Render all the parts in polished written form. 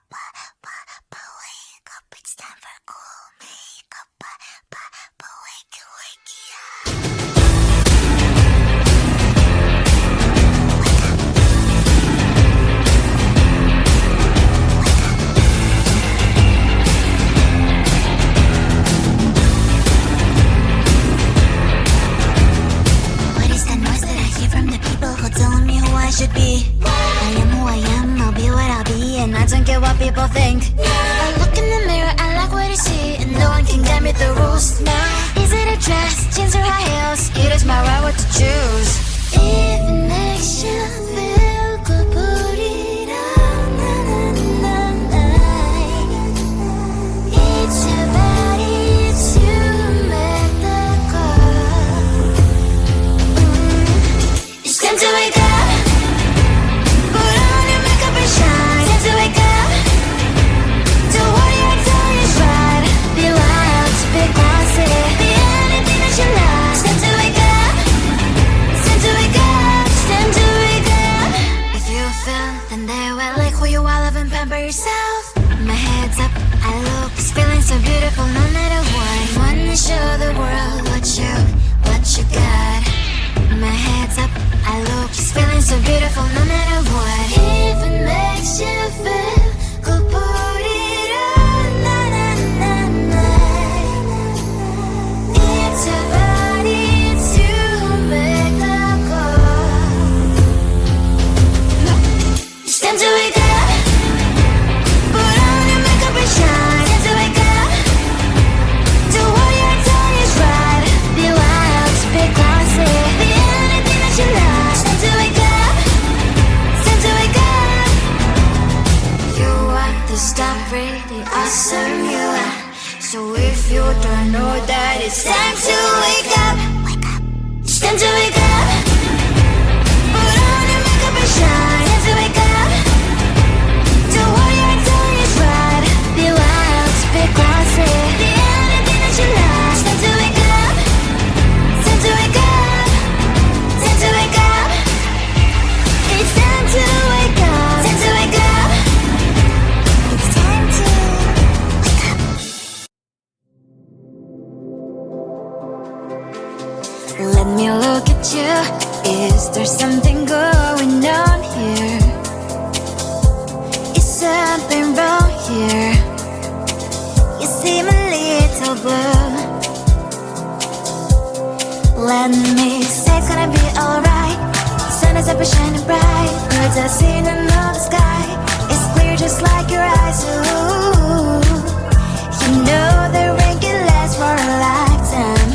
wake up, it's time for cool makeup. Wake What is the noise that I hear from the people who telling me who I should be? I am who I am, I'll be what I'll be, and I don't care what people think. I look in the mirror, I like what I see, and no one can get me the rules. Now, is it a dress, jeans or high heels? It is my right what to choose. If it makes you feel good, put it on. It's your body, it's you who make the call. It's time to wake up. Put on your makeup and shine. Time to wake up. Do what you're doing is right. Be wild, be classy, be anything that you like. It's time to wake up. It's time to wake up. It's time to wake up. If you feel, then they will like who you are, love and pamper yourself. My head's up, I look, it's feeling so beautiful no matter what. Wanna show the world what you got. My head's up, I look, it's feeling so beautiful no matter what. If it makes you feel good, put it on. It's your body, it's you who make the call. It's time to wake up. Put on your makeup and shine. Time to wake up. Do what you're doing is right. Be wild, be classy, be anything that you like. It's time to wake up. It's time to wake up. You want to stop pretty awesome, you are. So if you don't know that, it's time to wake up. It's time to wake up. Put on your makeup and shine. Time to wake up. Do what you're doing is right. Be wild, be classy, be anything that you like. It's time to wake up. It's time to wake up. Time to wake up. It's time to wake up. Time to wake up. It's time to wake up. Let me look at you. Is there something going on here? Is something wrong here? You seem a little blue. Let me say it's gonna be alright. Sun is up and shining bright. Birds are singing in the sky. It's clear just like your eyes. Ooh, you know the rain can last for a lifetime.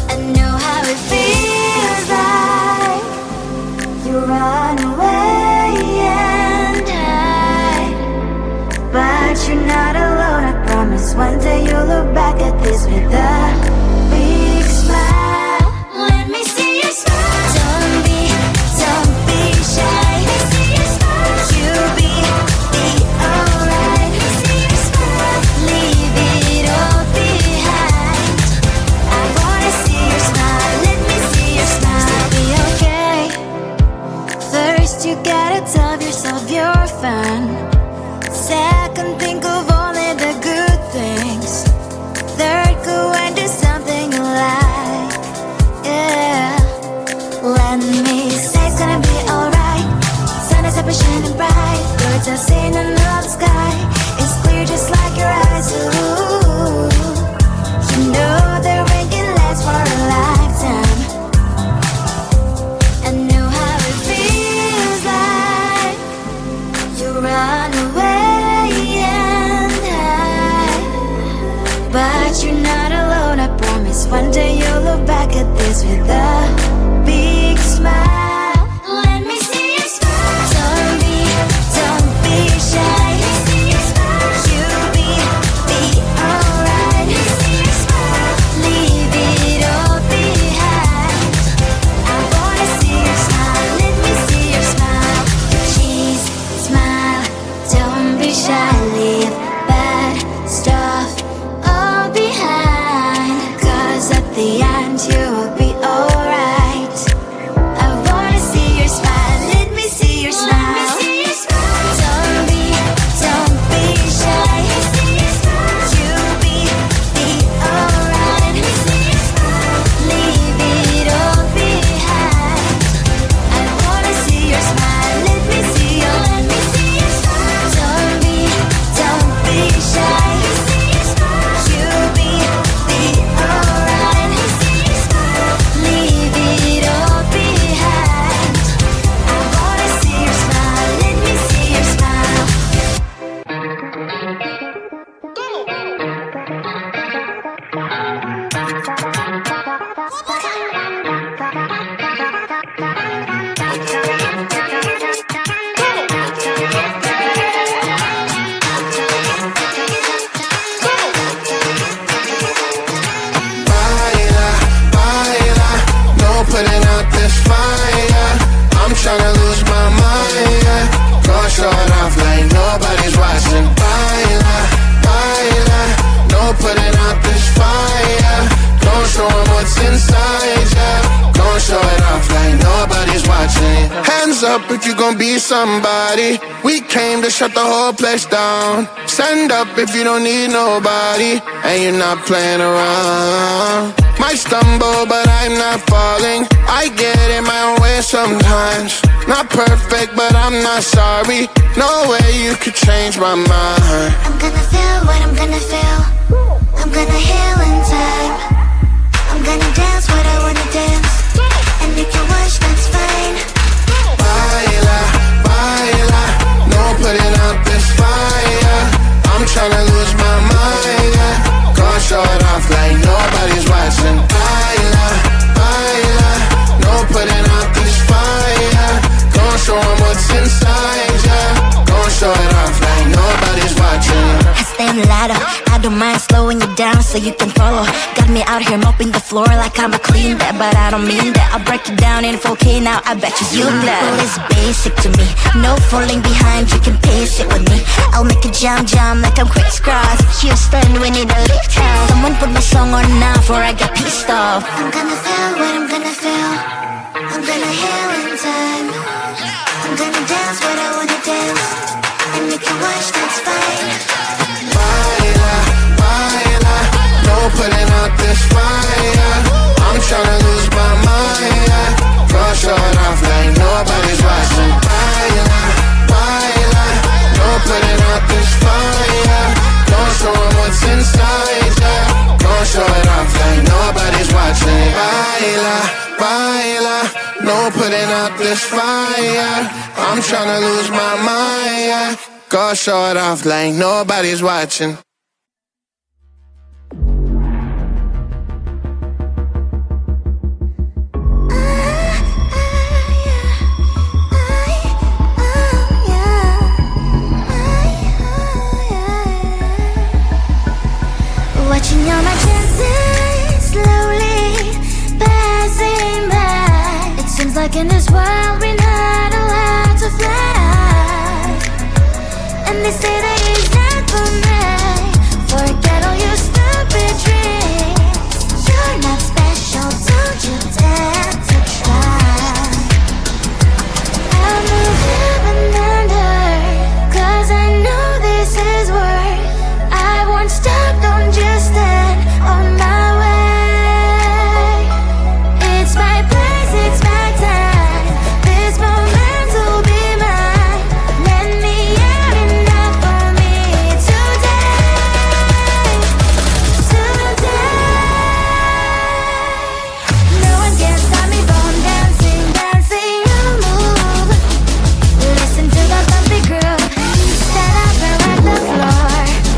I know how it feels like you run away and hide, but you're not alone. I promise one day you'll look back at this with a big smile. Let me see your smile. Don't be shy. Let me see your smile. You'll be alright. Let me see your smile. Leave it all behind. I wanna see your smile. Let me see your smile. Still be okay. First you gotta tell yourself you're fine. Second, think of only the good things. Third, go and do something you like. Yeah. Let me say it's gonna be alright. Sun is up and shining bright. Birds are singing in the sky. It's clear just like your eyes. Ooh, you know the rain can last for a lifetime. I know how it feels like you run away and hide, but you're not alone. I promise one day you'll look back at this with a big smile. Let me see your smile. Don't be shy. Let me see your smile. You'll be alright. Let me see your smile. Leave it all behind. I wanna see your smile. Let me see your smile. Cheese, smile. Don't be shy. Leave bad stuff all behind. 'Cause at the end you'll be alright. I wanna see your smile. Let me see your smile. Let me see your smile. Don't up if you gon' be somebody. We came to shut the whole place down. Stand up if you don't need nobody, and you're not playing around. Might stumble, but I'm not falling. I get in my own way sometimes. Not perfect, but I'm not sorry. No way you could change my mind. I'm gonna feel what I'm gonna feel. I'm gonna heal in time. I'm gonna dance what I wanna dance. And you can watch, that's fine. Baila, baila, no putting out this fire. I'm tryna lose my mind, yeah. Gonna show it off like nobody's watching. Baila, baila, no putting out this fire. Gonna show 'em what's inside, yeah. Gonna show it off like nobody's watching. I stay on the ladder, I don't mind slowing you down so you can follow. Got me out here mopping the floor like I'm a clean that, but I don't mean that. I'll break it down in 4K now, I bet you that. It's basic to me, no falling behind, you can pace it with me. I'll make it jump like I'm crisscross. Houston, we need a lift house. Someone put my song on now before I get pissed off. I'm gonna feel what I'm gonna feel. I'm gonna heal in time. I'm gonna dance what I wanna dance. And you can watch, that's fine. Baila, baila, no putting out this fire. I'm tryna lose my mind, yeah. Gonna show it off like nobody's watching. Baila, baila, no putting out this fire. Gonna show 'em what's inside, yeah. Gonna show it off like nobody's watching. Baila, baila, no putting out this fire. I'm tryna lose my mind, yeah. Gonna show it off like nobody's watching. Watching all my chances slowly passing by. It seems like in this world we're not allowed to fly. And they say that it's not for me. Forget all your stupid dreams. You're not special, don't you dare to try. I'll move heaven under, 'cause I know this is worth. I won't stop, don't just stand on my way. It's my place, it's my time. This moment will be mine. Let me out enough for me today. Today. No one can stop me from dancing, dancing. I'll move. Listen to the bumpy groove. Stand up and rock the floor.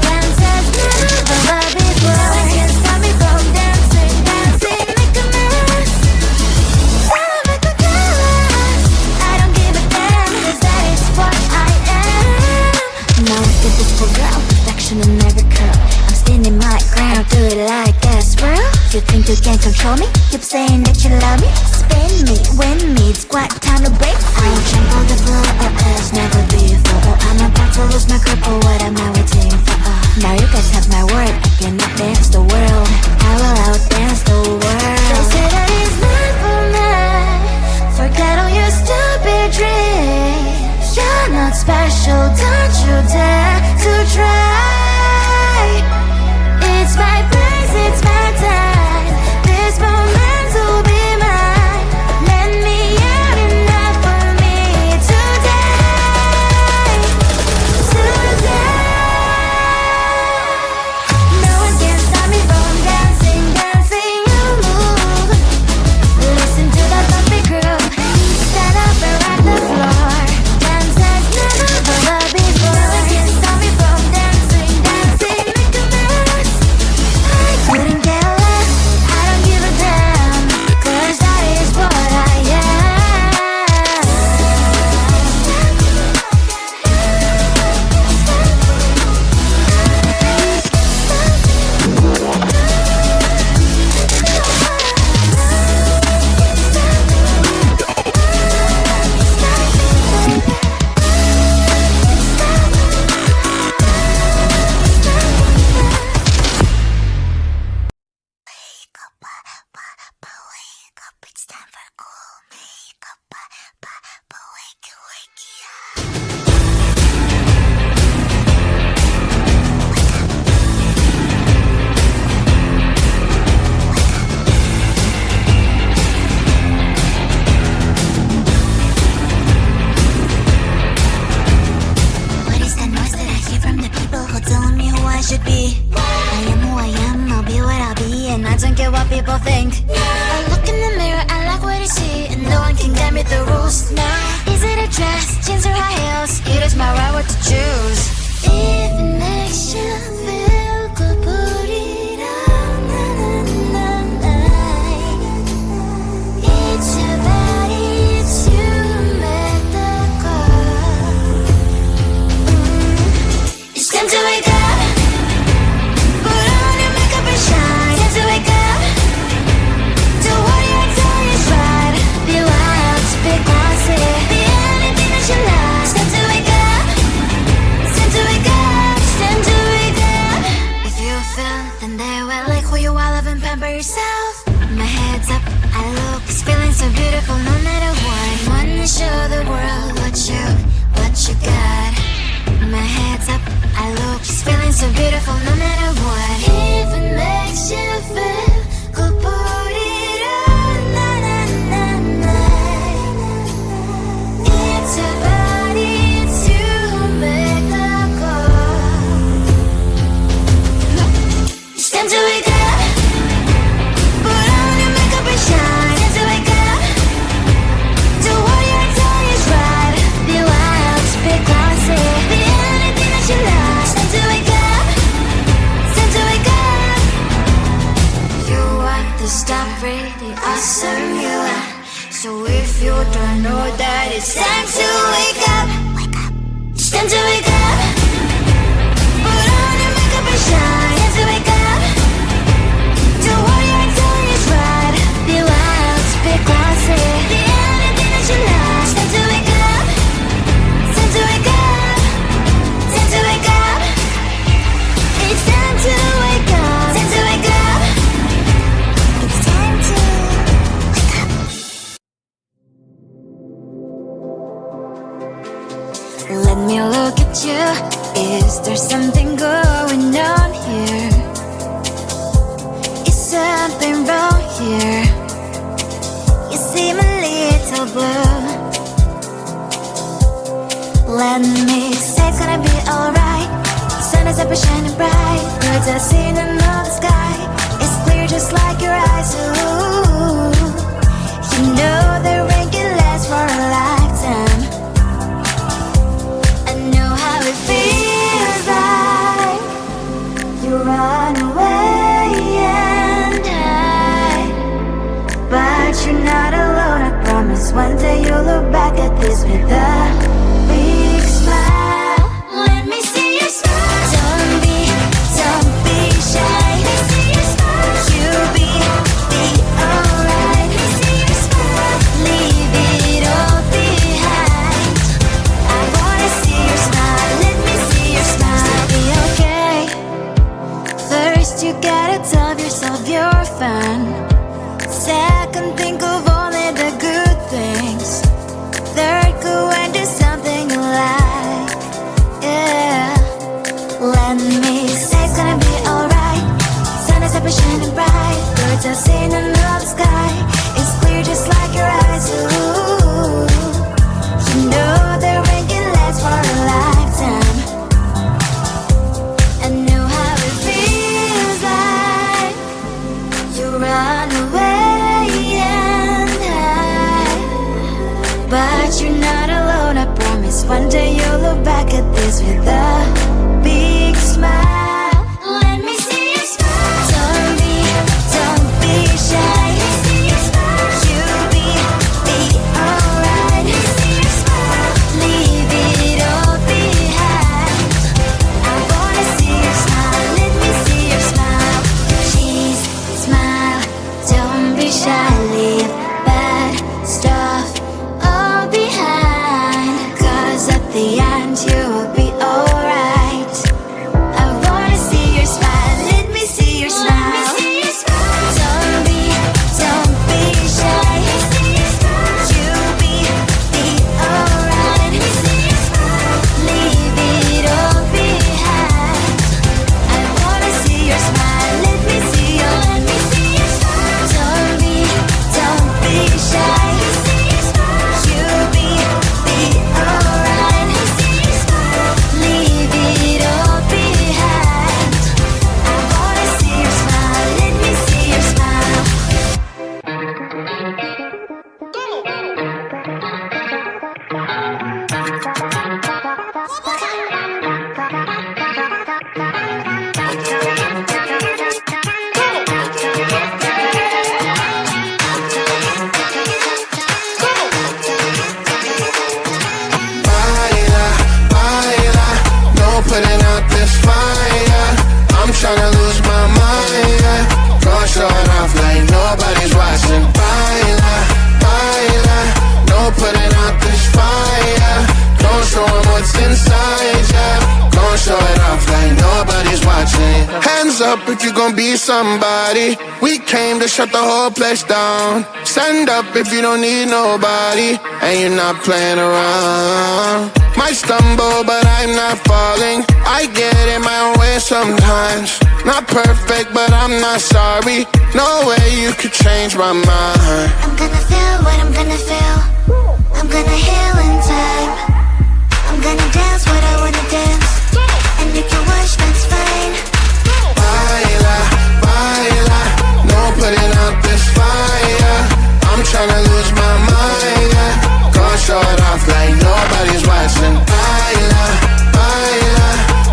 Dance as never before. No one can stop me from dancing, dancing. Make a mess. Make a chaos. I don't give a damn, 'cause that is what I am. Now look at this for girl, perfection in every curl. I'm standing my ground, do it like a swirl. You think you can control me? Keep saying that you love me. Spin me, win me, it's quite time to break free. I'll jump on the floor as never before. I'm about to lose my grip, but what am I waiting for? Now you guys have my word, I cannot dance the world. I will outdance the world. They say that it's not for me. Forget all your stupid dreams. You're not special, don't you dare to try. It's my place, it's my time. This moment will be mine. Let me out enough for me today. Today. No one can stop me from dancing, dancing. I'll move. Listen to the bumpy groove. Stand up and rock the floor. Dance as never before. No one can stop me from dancing. beautiful no matter what. If it makes you feel good, put it on, na na na na. It's your body, it's you who make the call. It's time to wake up. Put on your makeup and shine. Time to wake up. Do what you're told is right. Be wild, be classy. Be anything that you like. Time to wake up. Time to wake up. You want to stop really awesome, you are. So if you don't know that it's time to wake up, wake up. It's time to wake up. Put on your makeup and shine. Time to wake up. Do what you're told is right. Be wild, be classy. Be anything that you like. Time to wake up. Time to wake up. Time to wake up. It's time to wake up. Time to wake up. It's time to wake up. Let me look at you. Is there something going on here? Is something wrong here? You seem a little blue. Let me say it's gonna be alright. Sun is up and shining bright. Birds are singing in the sky. It's clear just like your eyes. Ooh, you know the rain can last for a lifetime. I know how it feels like you run away and hide, but you're not alone. I promise one day you'll look back at this with a big smile. Let me see your smile. Don't be shy. Let me see your smile. You'll be alright. Let me see your smile. Leave it all behind. I wanna see your smile. Let me see your smile. Be okay. First you gotta tell yourself you're fine. Second, think of only the good things. Third, go and do something you like. Yeah. Let me say it's gonna be alright. Sun is up and shining bright. Birds are singing in the sky. It's clear just like your eyes. Ooh, you know the rain can last for a lifetime. I know how it feels like you run away and hide, but you're not alone. I promise one day you'll look back at this with a big smile. Let me see your smile. Don't be shy. Let me see your smile. You'll be alright. Let me see your smile. Leave it all behind. I wanna see your smile. Let me see your smile. Cheese, smile. Don't be shy. Leave bad stuff all behind. 'Cause at the end you will be alright. I wanna see your smile. Let me see your smile. Let me see your smile. Don't be shy. Let me see your smile. You'll be alright. Let me see your smile. Leave it all behind. I wanna see your smile. Let me see your smile. Don't be shy. Let me see your smile. You'll be alright. Let me see your smile. Leave it all behind. I wanna see your smile. Let me see your smile. Baila, baila, no putting out this fire. I'm tryna lose my mind, yeah. Go show it off like nobody's watching. Baila, baila, no putting out this fire. Don't show 'em what's inside, yeah. Go show it off like nobody's watching. Hands up if you gon' be somebody. We came to shut the whole place down. Stand up if you don't need nobody and you're not playing around. Might stumble, but I'm not falling. I get in my own way sometimes. Not perfect, but I'm not sorry. No way you could change my mind. I'm gonna feel what I'm gonna feel. I'm gonna heal in time. I'm gonna dance what I wanna dance. And you can watch, that's fine. Baila, baila, no putting out this fire. I'm tryna lose my mind, yeah. Gonna show it off like nobody's watching. Baila, baila,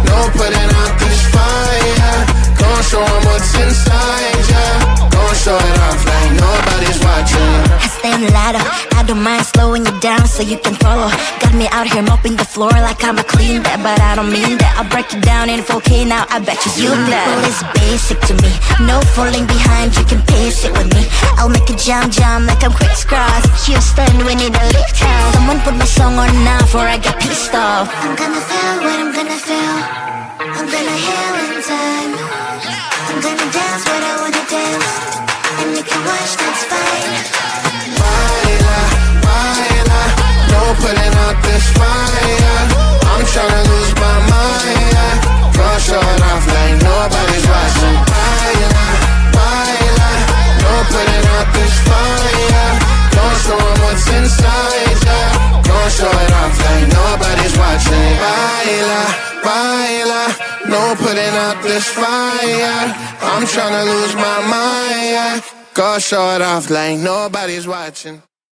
no putting out this fire. Gonna show 'em what's inside, yeah. Gonna show it off like nobody's watching. I stay on the ladder, I don't mind slowing you down so you can follow. Got me out here mopping the floor like I'm a clean that, but I don't mean that. I'll break it down in 4K now, I bet you that. Well, it's basic to me, no falling behind, you can pace it with me. I'll make a jump like I'm crisscross. Houston, we need a lift house. Someone put my song on now before I get pissed off. I'm gonna feel what I'm gonna feel. I'm gonna heal in time. I'm gonna dance what I wanna dance. And you can watch, that's fine. Baila, baila, no putting out this fire. I'm tryna lose my mind, yeah. Gonna show it off like nobody's watching. Baila, baila, no putting out this fire. Gonna show 'em what's inside, yeah. Gonna show it off like nobody's watching. Baila, baila, no putting out this fire. I'm tryna lose my mind, yeah. Gonna show it off like nobody's watching.